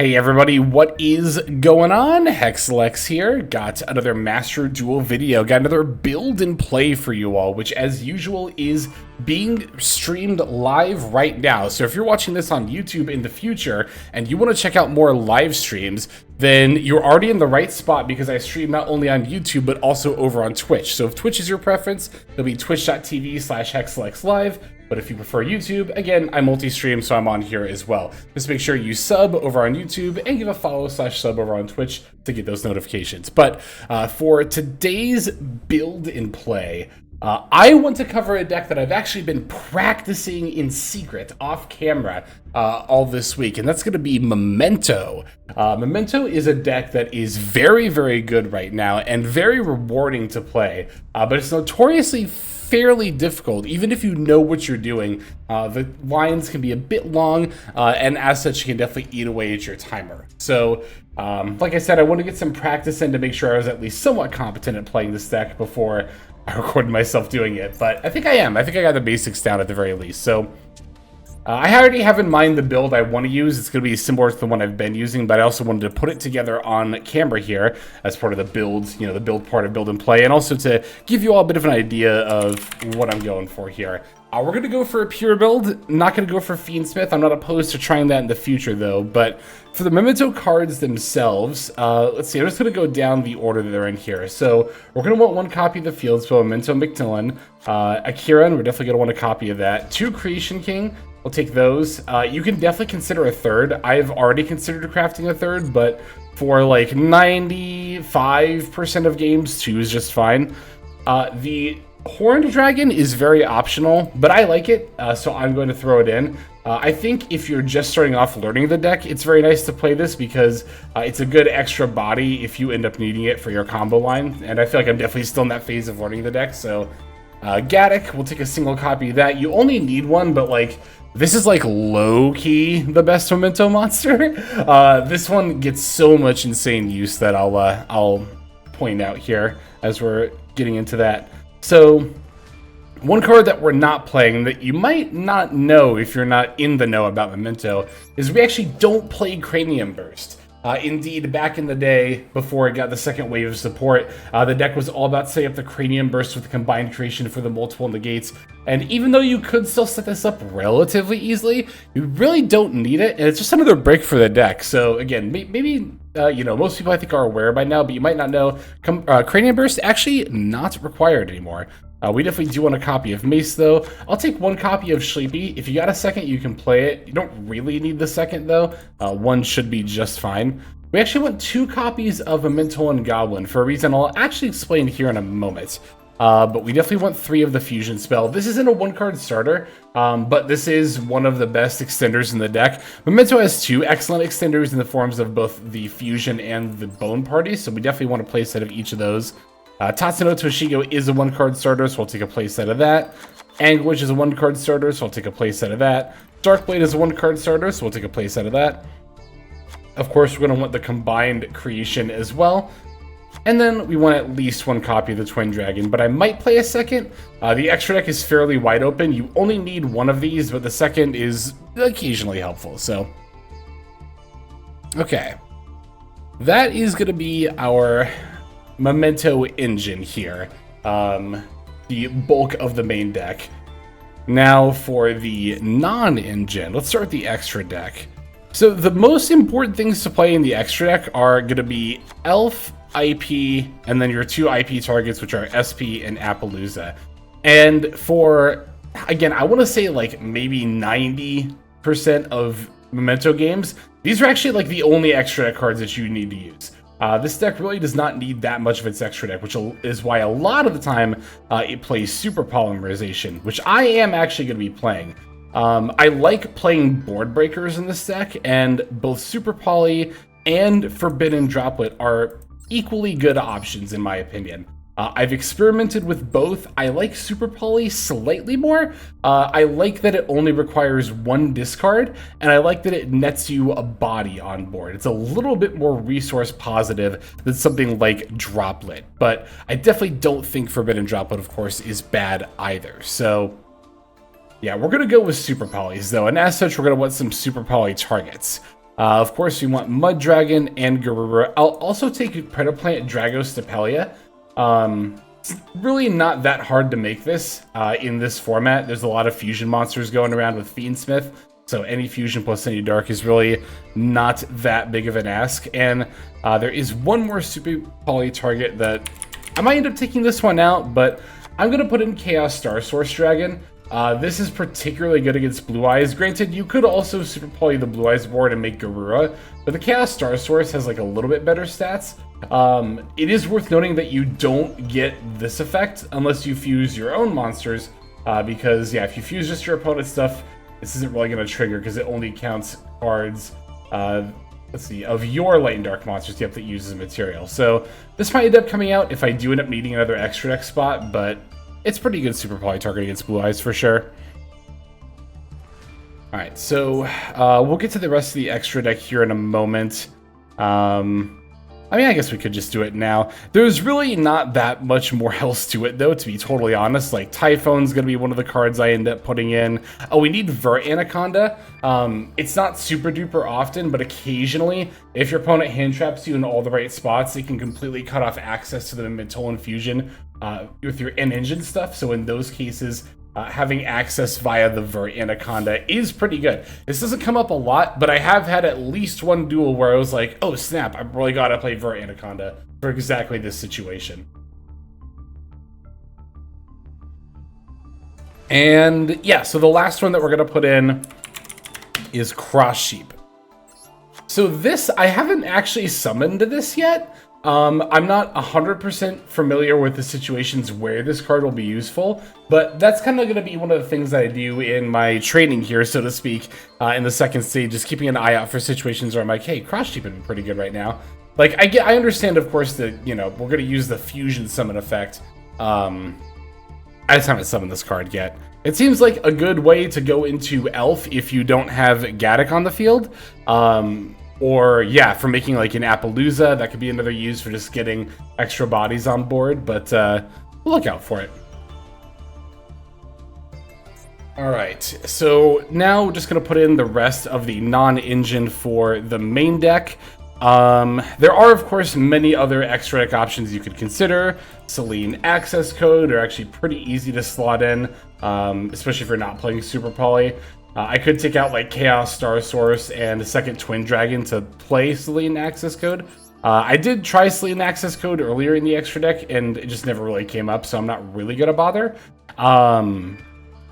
Hey everybody, what is going on? Hexlex here. Got another Master Duel video. Got another build and play for you all, which as usual is being streamed live right now. So if you're watching this on YouTube in the future and you want to check out more live streams, then you're already in the right spot because I stream not only on YouTube but also over on Twitch. So if Twitch is your preference, it'll be twitch.tv/HexLexLive. But if you prefer YouTube, again, I multi-stream, so I'm on here as well. Just make sure you sub over on YouTube and give a follow/sub over on Twitch to get those notifications. But for today's build and play, I want to cover a deck that I've actually been practicing in secret, off camera, all this week, and that's going to be Momento. Momento is a deck that is very, very good right now and very rewarding to play, but it's notoriously fairly difficult, even if you know what you're doing. The lines can be a bit long, and as such, you can definitely eat away at your timer. So, like I said, I want to get some practice in to make sure I was at least somewhat competent at playing this deck before I recorded myself doing it. But I think I am. I think I got the basics down at the very least. So, I already have in mind the build I want to use. It's going to be similar to the one I've been using, but I also wanted to put it together on camera here as part of the build, the build part of build and play, and also to give you all a bit of an idea of what I'm going for here. We're going to go for a pure build, not going to go for Fiendsmith. I'm not opposed to trying that in the future, though, but for the Memento cards themselves, let's see, I'm just going to go down the order that they're in here. So we're going to want one copy of the Field Spell, Memento Macmillan, Akira, and we're definitely going to want a copy of that. 2 Creation King. We'll take those. You can definitely consider a third. I've already considered crafting a third, but for like 95% of games, 2 is just fine. The Horned Dragon is very optional, but I like it, so I'm going to throw it in. I think if you're just starting off learning the deck, it's very nice to play this because it's a good extra body if you end up needing it for your combo line, and I feel like I'm definitely still in that phase of learning the deck, so Gaddock, we'll take a single copy of that. You only need one, but like, this is like low-key the best Memento monster. This one gets so much insane use that I'll point out here as we're getting into that. So, one card that we're not playing that you might not know if you're not in the know about Memento is we actually don't play Cranium Burst. Indeed, back in the day, before it got the second wave of support, the deck was all about setting up the Cranium Burst with combined creation for the multiple negates. And even though you could still set this up relatively easily, you really don't need it, and it's just another break for the deck. So again, maybe most people I think are aware by now, but you might not know. Cranium Burst actually not required anymore. We definitely do want a copy of Mace, though. I'll take one copy of Sleepy. If you got a second, you can play it. You don't really need the second, though. One should be just fine. We actually want 2 copies of Memento and Goblin for a reason I'll actually explain here in a moment. But we definitely want 3 of the Fusion spell. This isn't a 1-card starter, but this is one of the best extenders in the deck. Memento has 2 excellent extenders in the forms of both the Fusion and the Bone Party, so we definitely want to play a set of each of those. Tatsuno Toshigo is a 1-card starter, so I'll take a playset of that. Anguish is a 1-card starter, so I'll take a playset of that. Darkblade is a 1-card starter, so we'll take a playset of that. Of course, we're going to want the combined creation as well. And then we want at least 1 copy of the Twin Dragon, but I might play a second. The extra deck is fairly wide open. You only need 1 of these, but the second is occasionally helpful, so. Okay. That is going to be our Memento engine here, the bulk of the main deck. Now for the non-engine, let's start with the extra deck. So the most important things to play in the extra deck are going to be Elf, IP, and then your 2 IP targets, which are SP and Appaloosa. And for, again, I want to say like maybe 90% of Memento games, these are actually like the only extra deck cards that you need to use. This deck really does not need that much of its extra deck, which is why a lot of the time it plays Super Polymerization, which I am actually going to be playing. I like playing Board Breakers in this deck, and both Super Poly and Forbidden Droplet are equally good options in my opinion. I've experimented with both. I like Super Poly slightly more. I like that it only requires 1 discard, and I like that it nets you a body on board. It's a little bit more resource positive than something like Droplet, but I definitely don't think Forbidden Droplet, of course, is bad either. So yeah, we're going to go with Super Polys, though, and as such, we're going to want some Super Poly targets. Of course, we want Mud Dragon and Garura. I'll also take Predaplant Dragostapelia. It's really not that hard to make this in this format. There's a lot of fusion monsters going around with Fiendsmith, so any fusion plus any dark is really not that big of an ask. And there is one more Super Poly target that I might end up taking this one out, but I'm going to put in Chaos Star Source Dragon. This is particularly good against Blue Eyes. Granted, you could also Super Poly the Blue Eyes board and make Garura, but the Chaos Star Source has like a little bit better stats. It is worth noting that you don't get this effect unless you fuse your own monsters, because yeah, if you fuse just your opponent's stuff, this isn't really going to trigger because it only counts cards, let's see, of your Light and Dark monsters that uses material. So this might end up coming out if I do end up needing another extra deck spot, but it's pretty good Super Poly target against Blue Eyes for sure. Alright, so we'll get to the rest of the extra deck here in a moment. I mean, I guess we could just do it now. There's really not that much more else to it, though, to be totally honest. Like, Typhoon's going to be one of the cards I end up putting in. Oh, we need Vert Anaconda. It's not super duper often, but occasionally, if your opponent hand traps you in all the right spots, it can completely cut off access to the Mental Infusion with your N-Engine stuff. So in those cases, having access via the Vert Anaconda is pretty good. This doesn't come up a lot, but I have had at least one duel where I was like, oh snap, I really gotta play Vert Anaconda for exactly this situation. And yeah, so the last one that we're gonna put in is Cross Sheep. So this, I haven't actually summoned this yet. I'm not 100% familiar with the situations where this card will be useful, but that's kind of going to be one of the things that I do in my training here, so to speak, in the second stage, just keeping an eye out for situations where I'm like, hey, Cross Sheep would be pretty good right now. Like, I understand, of course, that, you know, we're going to use the Fusion Summon effect. I just haven't summoned this card yet. It seems like a good way to go into Elf if you don't have Gaddock on the field. Or, yeah, for making, like, an Appaloosa. That could be another use for just getting extra bodies on board, but we'll look out for it. Alright, so now we're just going to put in the rest of the non-engine for the main deck. There are, of course, many other extra deck options you could consider. Selene Access Code are actually pretty easy to slot in, especially if you're not playing Super Poly. I could take out like Chaos Star Source and a second Twin Dragon to play Selene Access Code. I did try Selene Access Code earlier in the extra deck, and it just never really came up, so I'm not really gonna bother.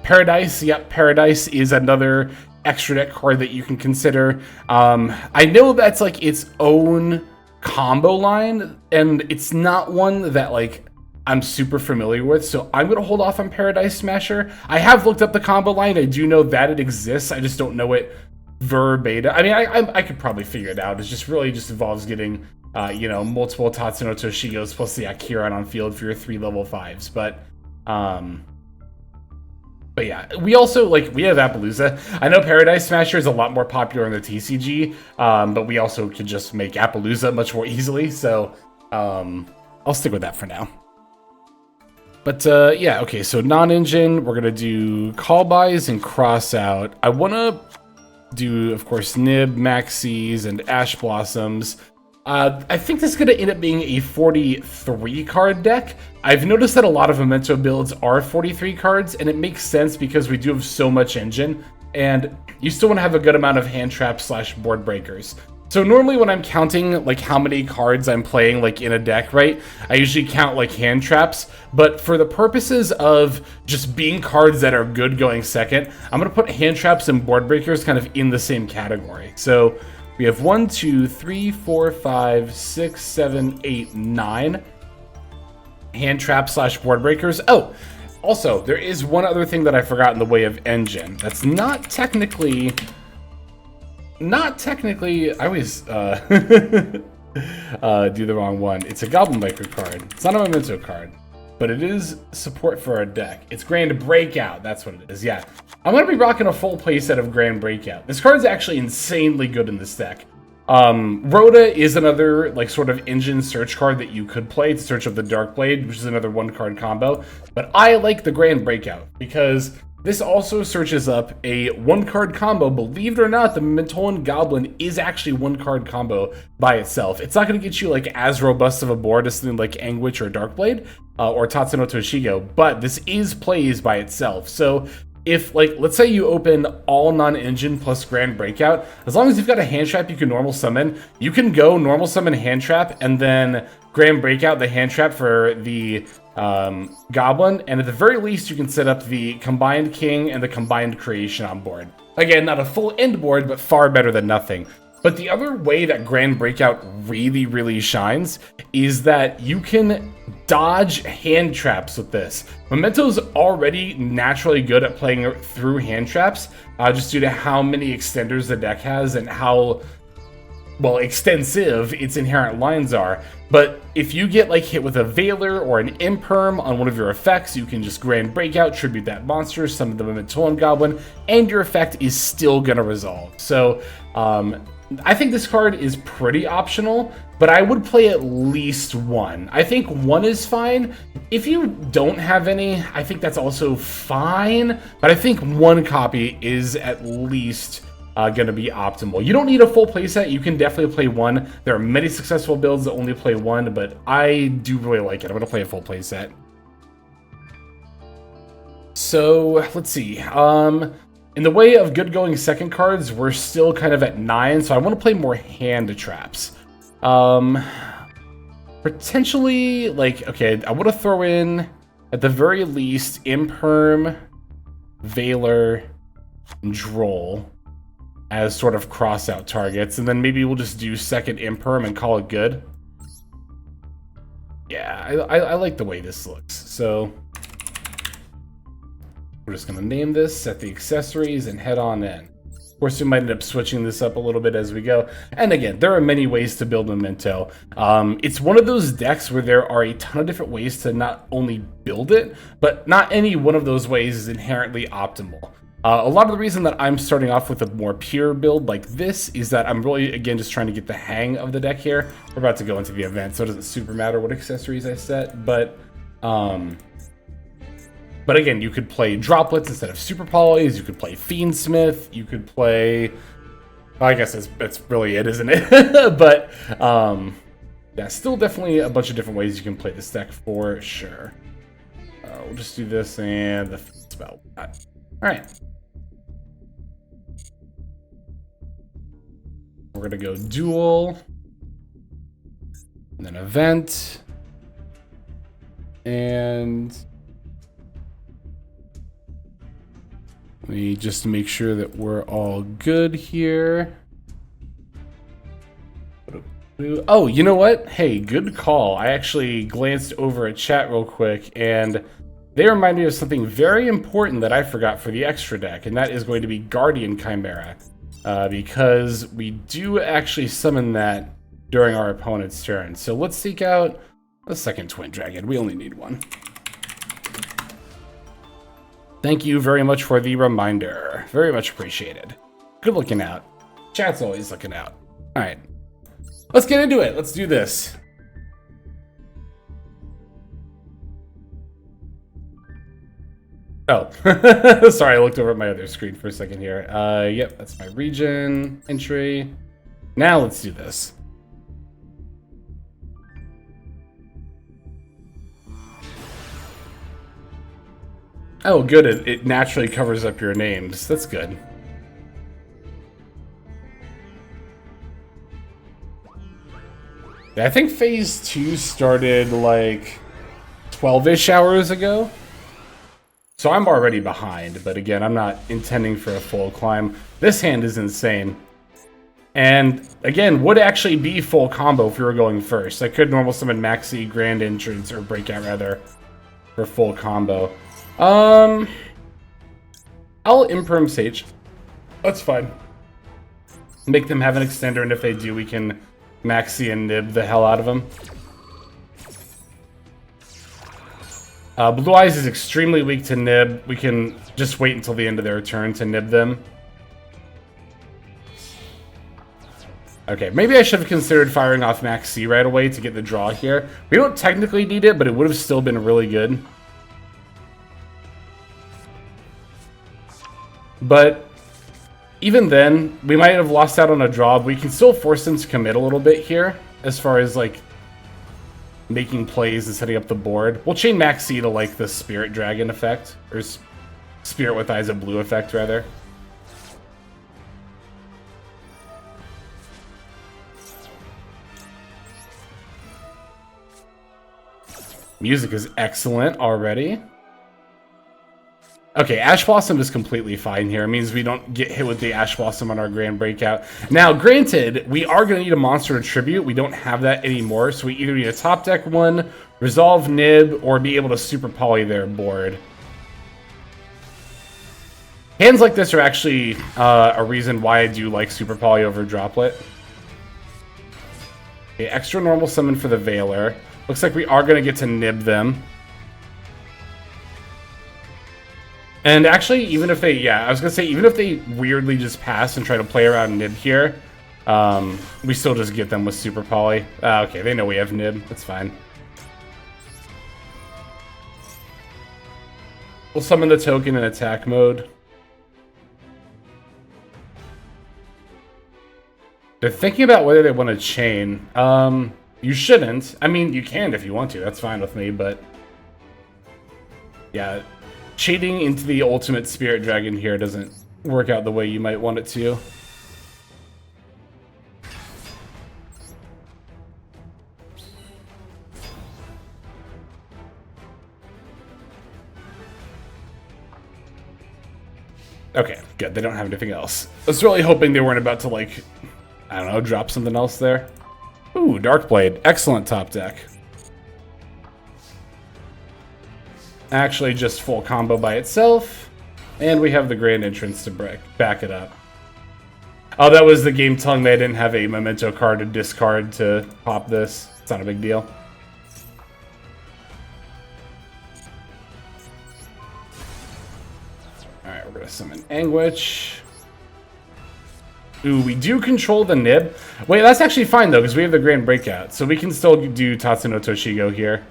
Paradise, yep, Paradise is another extra deck card that you can consider. I know that's like its own combo line, and it's not one that like I'm super familiar with, so I'm going to hold off on Paradise Smasher. I have looked up the combo line. I do know that it exists. I just don't know it verbatim. I mean, I could probably figure it out. It just really just involves getting, you know, multiple Tatsuno Toshigos plus the Akiran on field for your 3 level 5s. But yeah, we also, like, we have Appaloosa. I know Paradise Smasher is a lot more popular in the TCG, but we also could just make Appaloosa much more easily, so I'll stick with that for now. But yeah, okay, so non-engine, we're gonna do call buys and cross out. I wanna do, of course, Nib, Maxis, and Ash Blossoms. I think this is gonna end up being a 43 card deck. I've noticed that a lot of Memento builds are 43 cards, and it makes sense because we do have so much engine, and you still wanna have a good amount of hand traps / board breakers. So normally when I'm counting like how many cards I'm playing like in a deck, right, I usually count like hand traps, but for the purposes of just being cards that are good going second, I'm going to put hand traps and board breakers kind of in the same category. So we have 1, 2, 3, 4, 5, 6, 7, 8, 9 hand traps / board breakers. Oh, also there is one other thing that I forgot in the way of engine. That's not technically, I always do the wrong one. It's a Goblin Biker card. It's not a Memento card, but it is support for our deck. It's Grand Breakout. That's what it is. Yeah, I'm going to be rocking a full playset of Grand Breakout. This card is actually insanely good in this deck. Rhoda is another like sort of engine search card that you could play to Search of the Dark Blade, which is another 1-card combo. But I like the Grand Breakout because This also searches up a 1-card combo. Believe it or not, the Momento Goblin is actually 1-card combo by itself. It's not going to get you like as robust of a board as something like Anguish or Darkblade or Tatsuno Toshigo, but this is plays by itself. So if, like, let's say you open all non-engine plus Grand Breakout, as long as you've got a hand trap you can normal summon, you can go normal summon hand trap and then Grand Breakout the hand trap for the Goblin, and at the very least you can set up the combined King and the combined Creation on board. Again, not a full end board, but far better than nothing. But the other way that Grand Breakout really shines is that you can dodge hand traps with this. Memento's already naturally good at playing through hand traps, just due to how many extenders the deck has and how, well, extensive its inherent lines are. But if you get like hit with a Veiler or an Imperm on one of your effects, you can just Grand Breakout, tribute that monster, summon the Momento Goblin, and your effect is still gonna resolve. So I think this card is pretty optional, but I would play at least one. I think one is fine. If you don't have any, I think that's also fine, but I think one copy is at least going to be optimal. You don't need a full playset. You can definitely play one. There are many successful builds that only play one, but I do really like it. I'm going to play a full playset. So let's see. In the way of good going second cards, we're still kind of at 9, so I want to play more hand traps. Potentially, like, okay, I want to throw in, at the very least, Imperm, Veiler, and Droll as sort of cross-out targets, and then maybe we'll just do second Imperm and call it good. Yeah, I like the way this looks, so we're just going to name this, set the accessories, and head on in. Of course, we might end up switching this up a little bit as we go. And again, there are many ways to build Memento. It's one of those decks where there are a ton of different ways to not only build it, but not any one of those ways is inherently optimal. A lot of the reason that I'm starting off with a more pure build like this is that I'm really, again, just trying to get the hang of the deck here. We're about to go into the event, so it doesn't super matter what accessories I set, but again, you could play droplets instead of super polys, you could play Fiendsmith, you could play, well, I guess that's really it, isn't it? But yeah, still definitely a bunch of different ways you can play this deck for sure. We'll just do this and the spell. All right. We're gonna go duel, and then event, and let me just make sure that we're all good here. Oh, you know what? Hey, good call. I actually glanced over at chat real quick, and they remind me of something very important that I forgot for the extra deck, and that is going to be Guardian Chimera. Because we do actually summon that during our opponent's turn. So let's seek out a second Twin Dragon. We only need one. Thank you very much for the reminder. Very much appreciated. Good looking out. Chat's always looking out. All right. Let's get into it. Let's do this. Oh, sorry, I looked over at my other screen for a second here. Yep, that's my region entry. Now let's do this. Oh, good, it naturally covers up your names. That's good. Yeah, I think phase 2 started like 12-ish hours ago. So I'm already behind, but again, I'm not intending for a full climb. This hand is insane. And again, would actually be full combo if we were going first. I could normal summon Maxi, Grand Entrance, or Breakout rather, for full combo. I'll Imperm Sage. That's fine. Make them have an extender, and if they do, we can Maxi and Nib the hell out of them. Blue Eyes is extremely weak to Nib. We can just wait until the end of their turn to Nib them. Okay, maybe I should have considered firing off Max C right away to get the draw here. We don't technically need it, but it would have still been really good. But even then, we might have lost out on a draw. We can still force them to commit a little bit here as far as like making plays and setting up the board. We'll chain Maxi to like the Spirit Dragon effect, or Spirit with Eyes of Blue effect rather. Music is excellent already. Okay, Ash Blossom is completely fine here. It means we don't get hit with the Ash Blossom on our Grand Breakout. Now, granted, we are going to need a monster to tribute. We don't have that anymore, so we either need a top deck one, resolve Nib, or be able to super poly their board. Hands like this are actually a reason why I do like super poly over Droplet. Okay, extra normal summon for the Veiler. Looks like we are going to get to Nib them. And actually, even if they, yeah, I was going to say, even if they weirdly just pass and try to play around Nib here, we still just get them with Super Poly. Okay, they know we have Nib. That's fine. We'll summon the token in attack mode. They're thinking about whether they want to chain. You shouldn't. I mean, you can if you want to. That's fine with me, but yeah. Chaining into the ultimate Spirit Dragon here doesn't work out the way you might want it to. Okay, good. They don't have anything else. I was really hoping they weren't about to, like, I don't know, drop something else there. Ooh, Darkblade. Excellent top deck. Actually just full combo by itself, and we have the Grand Entrance to back it up. Oh, that was the game telling me I didn't have a Memento card to discard to pop this. It's not a big deal. Alright, we're gonna summon Anguish. Ooh, we do control the Nib. Wait, that's actually fine though, because we have the Grand Breakout, so we can still do Tatsuno Toshigo here.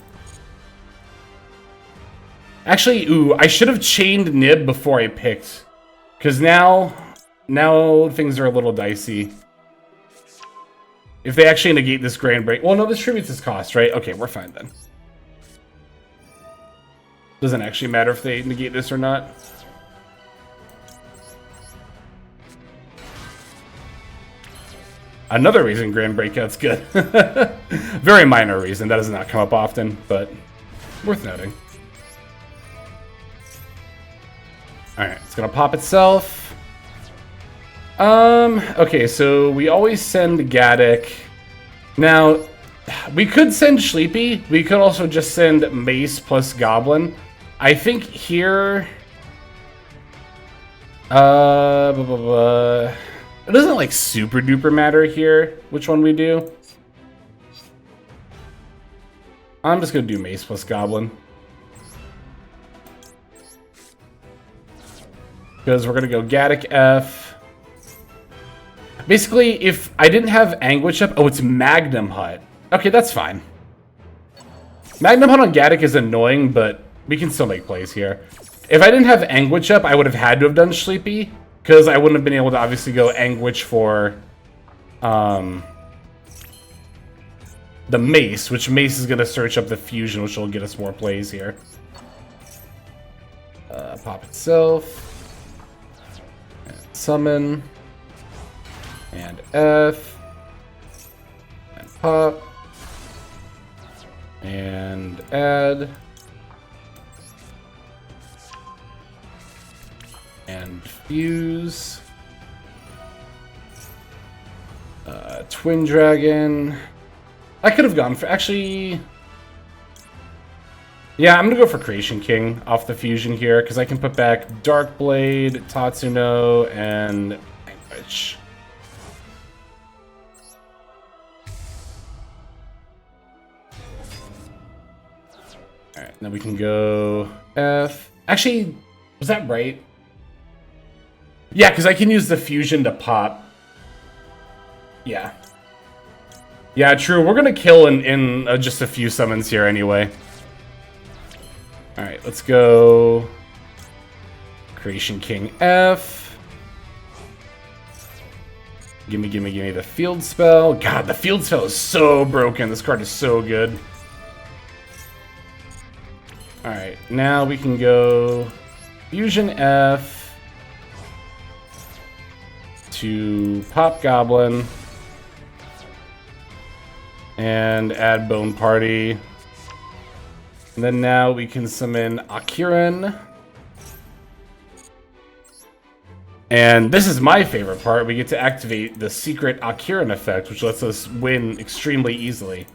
Actually, ooh, I should have chained Nib before I picked. Because now things are a little dicey. If they actually negate this Grand Break... Well, no, this tributes its cost, right? Okay, we're fine then. Doesn't actually matter if they negate this or not. Another reason Grand Breakout's good. Very minor reason. That does not come up often, but worth noting. Alright, it's gonna pop itself. Okay, so we always send Gaddock. Now, we could send Sleepy. We could also just send Mace plus Goblin. I think here... it doesn't, like, super duper matter here which one we do. I'm just gonna do Mace plus Goblin. Because we're going to go Gaddock F. Basically, if I didn't have Anguish up... Oh, it's Magnum Hut. Okay, that's fine. Magnum Hut on Gaddock is annoying, but we can still make plays here. If I didn't have Anguish up, I would have had to have done Sleepy. Because I wouldn't have been able to obviously go Anguish for... the Mace, which Mace is going to search up the Fusion, which will get us more plays here. Pop itself. Summon, and F, and pop, and add, and fuse, Twin Dragon. I could have gone for, actually, yeah, I'm gonna go for Creation King off the fusion here, because I can put back Darkblade, Tatsuno, and Anguish. Alright, then we can go F. Actually, was that right? Yeah, because I can use the fusion to pop. Yeah. Yeah, true. We're gonna kill in just a few summons here anyway. Alright, let's go Creation King F. Gimme, gimme, gimme the field spell. God, the field spell is so broken. This card is so good. Alright, now we can go Fusion F to pop Goblin and add Bone Party. And then now we can summon Akiran. And this is my favorite part. We get to activate the secret Akiran effect, which lets us win extremely easily.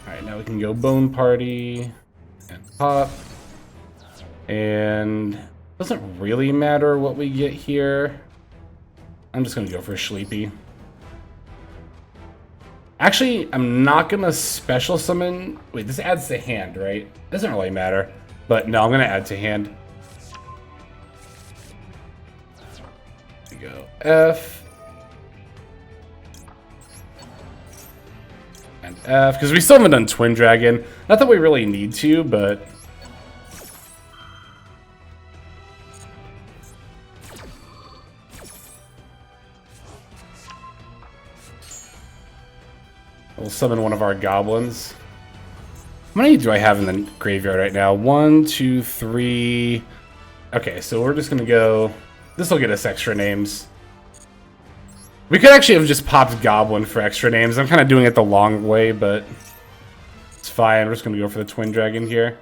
Alright, now we can go Bone Party and pop. And it doesn't really matter what we get here. I'm just going to go for Sleepy. Actually, I'm not going to special summon... Wait, this adds to hand, right? Doesn't really matter. But no, I'm going to add to hand. We go F. And F. Because we still haven't done Twin Dragon. Not that we really need to, but... We'll summon one of our goblins. How many do I have in the graveyard right now? 1, 2, 3. Okay, so we're just gonna go. This will get us extra names. We could actually have just popped Goblin for extra names. I'm kind of doing it the long way, but it's fine. We're just gonna go for the Twin Dragon here.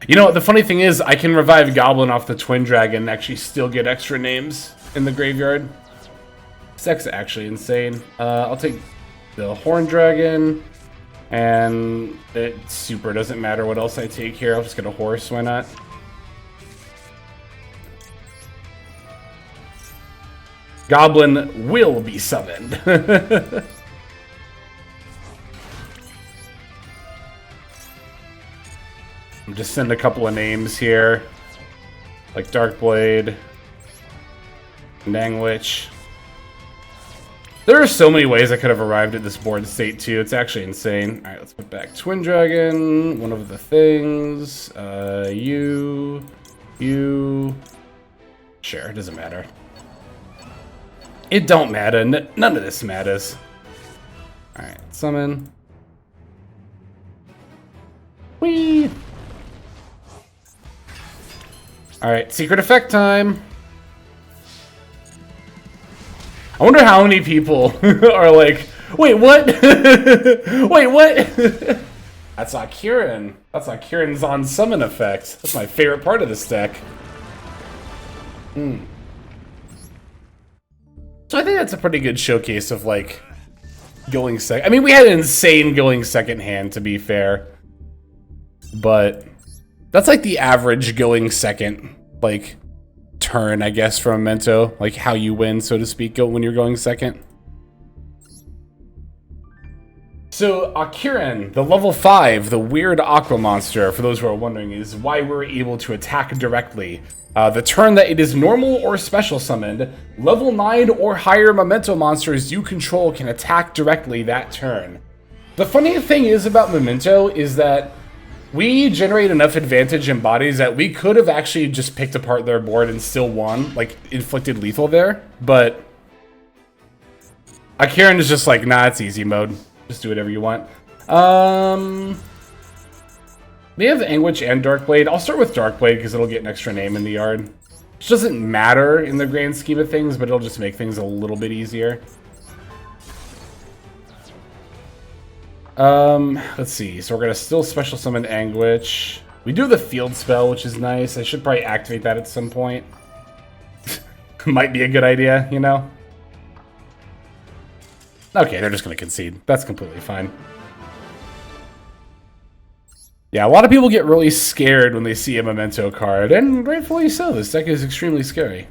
You know what, the funny thing is, I can revive Goblin off the Twin Dragon and actually still get extra names in the graveyard. That's actually insane. I'll take the Horn Dragon, and it super doesn't matter what else I take here. I'll just get a horse, why not? Goblin will be summoned. Just send a couple of names here, like Darkblade, Dangwitch. There are so many ways I could have arrived at this board state too. It's actually insane. All right, let's put back Twin Dragon, one of the things. You. Sure, it doesn't matter. It don't matter. None of this matters. All right, summon. Whee! Alright, secret effect time. I wonder how many people are like, wait, what? Wait, what? That's Akiran. That's Akiran's on summon effect. That's my favorite part of this deck. So I think that's a pretty good showcase of like going second. I mean, we had an insane going second hand, to be fair. But that's like the average going second, like, turn, I guess, from Memento. Like, how you win, so to speak, when you're going second. So, Akiran, the level 5, the weird aqua monster, for those who are wondering, is why we're able to attack directly. The turn that it is normal or special summoned, level 9 or higher Memento monsters you control can attack directly that turn. The funny thing is about Memento is that we generate enough advantage in bodies that we could have actually just picked apart their board and still won, like inflicted lethal there, but Akiran is just like, nah, it's easy mode. Just do whatever you want. They have Anguish and Darkblade. I'll start with Darkblade because it'll get an extra name in the yard. Which doesn't matter in the grand scheme of things, but it'll just make things a little bit easier. Let's see. So we're gonna still special summon Anguish. We do the field spell, which is nice. I should probably activate that at some point. Might be a good idea, you know? Okay, they're just gonna concede. That's completely fine. Yeah, a lot of people get really scared when they see a Memento card, and rightfully so. This deck is extremely scary.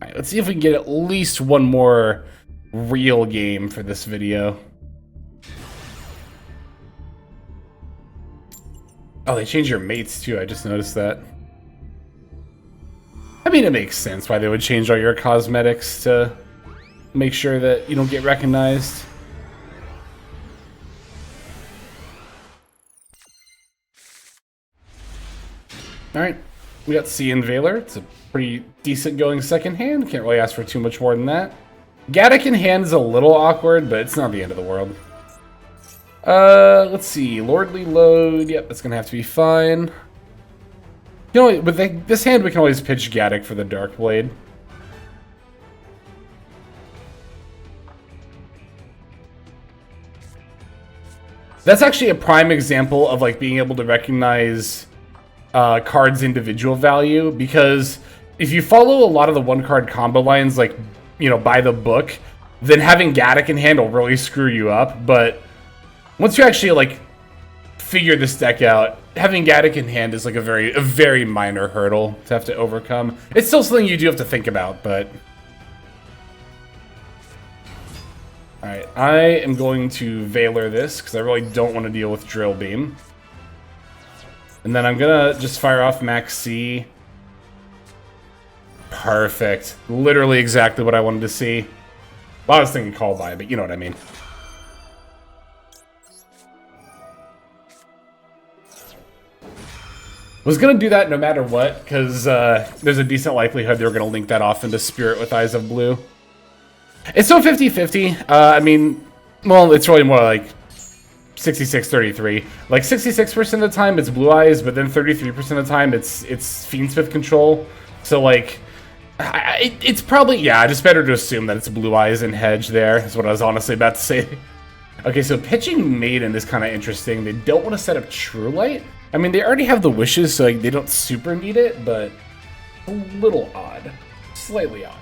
Alright, let's see if we can get at least one more real game for this video. Oh, they changed your mates too, I just noticed that. I mean, it makes sense why they would change all your cosmetics to make sure that you don't get recognized. Alright, we got C and Valor. It's a pretty decent going second hand. Can't really ask for too much more than that. Gaddock in hand is a little awkward, but it's not the end of the world. Let's see. Lordly Load. Yep, that's going to have to be fine. You know, with this hand, we can always pitch Gaddock for the Dark Blade. That's actually a prime example of like being able to recognize cards' individual value, because if you follow a lot of the one-card combo lines, like, you know, by the book, then having Gaddock in hand will really screw you up. But once you actually like figure this deck out, having Gaddock in hand is like a very minor hurdle to have to overcome. It's still something you do have to think about, but alright, I am going to Valor this, because I really don't want to deal with Drill Beam. And then I'm gonna just fire off Max C. Perfect. Literally exactly what I wanted to see. Well, I was thinking Call By, but you know what I mean. Was gonna do that no matter what, because there's a decent likelihood they were gonna link that off into Spirit with Eyes of Blue. It's still 50-50. I mean, well, it's really more like 66-33. Like 66% of the time it's Blue Eyes, but then 33% of the time it's Fiendsmith control. So like, it's probably, yeah, just better to assume that it's Blue Eyes and Hedge there. Is what I was honestly about to say. Okay, so pitching Maiden is kind of interesting. They don't want to set up True Light. I mean, they already have the wishes, so like, they don't super need it, but a little odd. Slightly odd.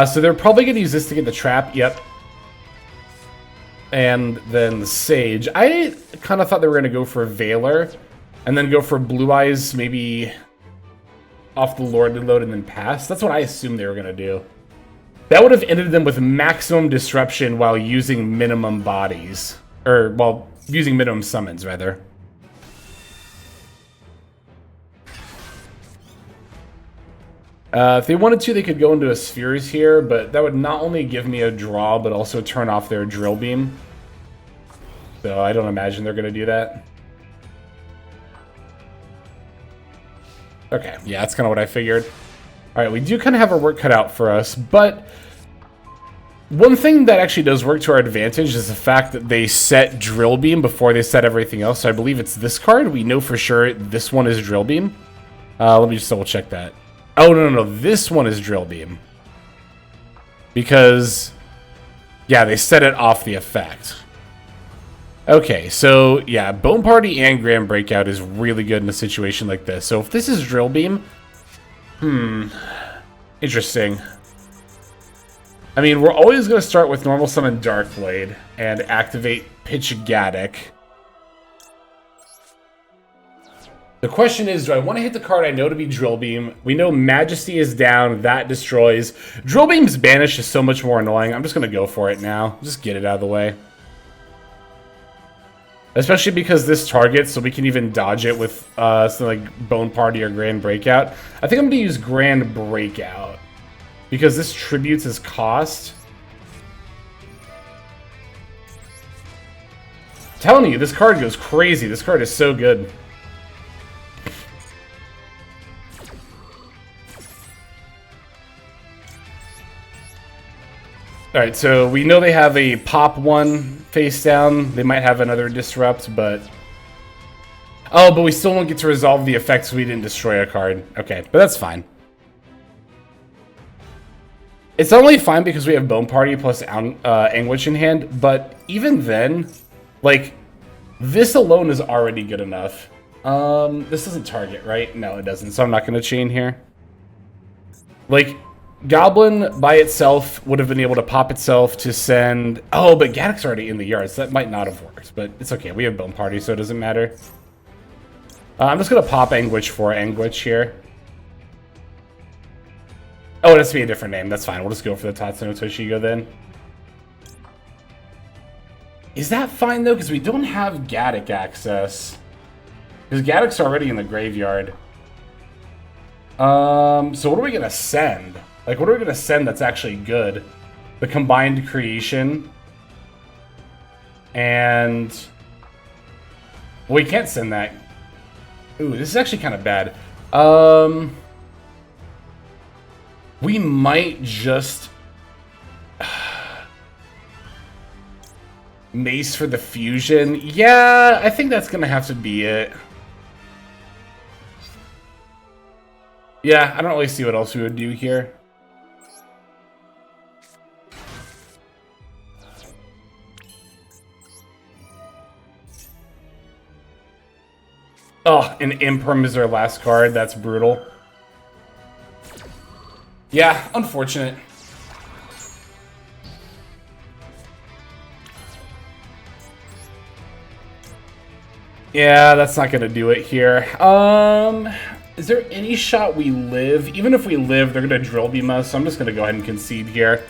So they're probably going to use this to get the trap. Yep. And then the Sage. I kind of thought they were going to go for Valor and then go for Blue Eyes, maybe off the Lordly Load and then pass. That's what I assumed they were going to do. That would have ended them with maximum disruption while using minimum bodies. Or, well, using minimum summons, rather. If they wanted to, they could go into a Spheres here, but that would not only give me a draw, but also turn off their Drill Beam. So I don't imagine they're going to do that. Okay, yeah, that's kind of what I figured. Alright, we do kind of have our work cut out for us, but one thing that actually does work to our advantage is the fact that they set Drill Beam before they set everything else. So I believe it's this card. We know for sure this one is Drill Beam. Let me just double check that. Oh, no, this one is Drill Beam. Because, yeah, they set it off the effect. Okay, so, yeah, Bone Party and Grand Breakout is really good in a situation like this. So if this is Drill Beam, interesting. I mean, we're always going to start with normal summon Dark Blade and activate Pitch Gaddock. The question is, do I want to hit the card I know to be Drill Beam? We know Majesty is down, that destroys. Drill Beam's banished is so much more annoying. I'm just going to go for it now. Just get it out of the way. Especially because this targets, so we can even dodge it with something like Bone Party or Grand Breakout. I think I'm going to use Grand Breakout, because this tributes his cost. I'm telling you, this card goes crazy. This card is so good. Alright, so we know they have a pop one face down. They might have another disrupt, but... Oh, but we still won't get to resolve the effects. We didn't destroy a card. Okay, but that's fine. It's only fine because we have Bone Party plus Anguish in hand, but even then, like, this alone is already good enough. This doesn't target, right? No, it doesn't, so I'm not going to chain here. Like, Goblin by itself would have been able to pop itself to send... Oh, but Gaddock's already in the yard, so that might not have worked, but it's okay. We have Bone Party, so it doesn't matter. I'm just going to pop Anguish for Anguish here. Oh, it has to be a different name. That's fine. We'll just go for the Tatsuno Toshigo then. Is that fine, though? Because we don't have Gaddock access. Because Gaddock's already in the graveyard. So what are we going to send? Like, what are we going to send that's actually good? The Combined Creation. And... We can't send that. Ooh, this is actually kind of bad. We might just Mace for the fusion. Yeah, I think that's gonna have to be it. Yeah, I don't really see what else we would do here. Oh, an Imperm is our last card. That's brutal. Yeah, unfortunate. Yeah, that's not gonna do it here. Is there any shot we live? Even if we live, they're gonna drill beam us, so I'm just gonna go ahead and concede here.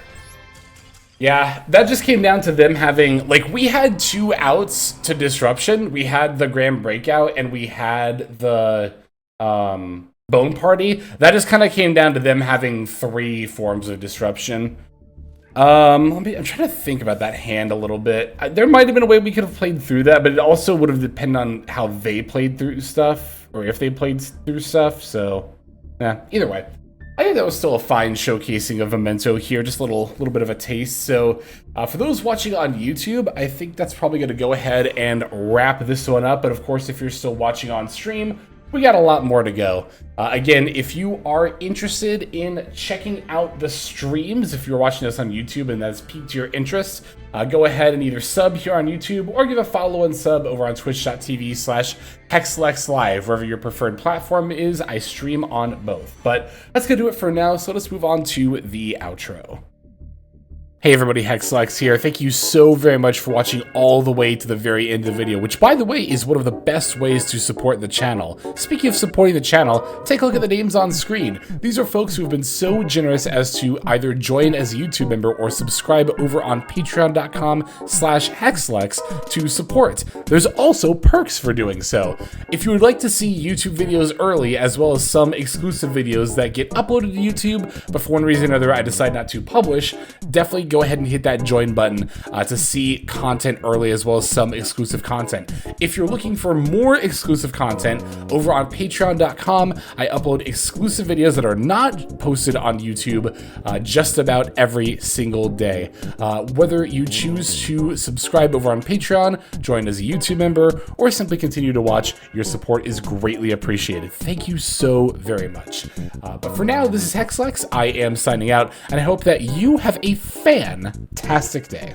Yeah, that just came down to them having, like, we had 2 outs to disruption. We had the Grand Breakout and we had the Bone Party. That just kind of came down to them having 3 forms of disruption. I'm trying to think about that hand a little bit. There might have been a way we could have played through that, but it also would have depended on how they played through stuff, or if they played through stuff, so, yeah, either way. I think that was still a fine showcasing of Memento here, just a little bit of a taste. So for those watching on YouTube, I think that's probably going to go ahead and wrap this one up. But of course, if you're still watching on stream, we got a lot more to go. Again, if you are interested in checking out the streams, if you're watching us on YouTube and that's piqued your interest, go ahead and either sub here on YouTube or give a follow and sub over on twitch.tv/HexLexLive, wherever your preferred platform is. I stream on both. But that's going to do it for now, so let's move on to the outro. Hey everybody, HexLex here. Thank you so very much for watching all the way to the very end of the video, which by the way is one of the best ways to support the channel. Speaking of supporting the channel, take a look at the names on screen. These are folks who have been so generous as to either join as a YouTube member or subscribe over on patreon.com/HexLex to support. There's also perks for doing so. If you would like to see YouTube videos early, as well as some exclusive videos that get uploaded to YouTube, but for one reason or another I decide not to publish, definitely go ahead and hit that join button to see content early, as well as some exclusive content. If you're looking for more exclusive content, over on patreon.com, I upload exclusive videos that are not posted on YouTube just about every single day. Whether you choose to subscribe over on Patreon, join as a YouTube member, or simply continue to watch, your support is greatly appreciated. Thank you so very much. But for now, this is HexLex. I am signing out, and I hope that you have a fantastic day.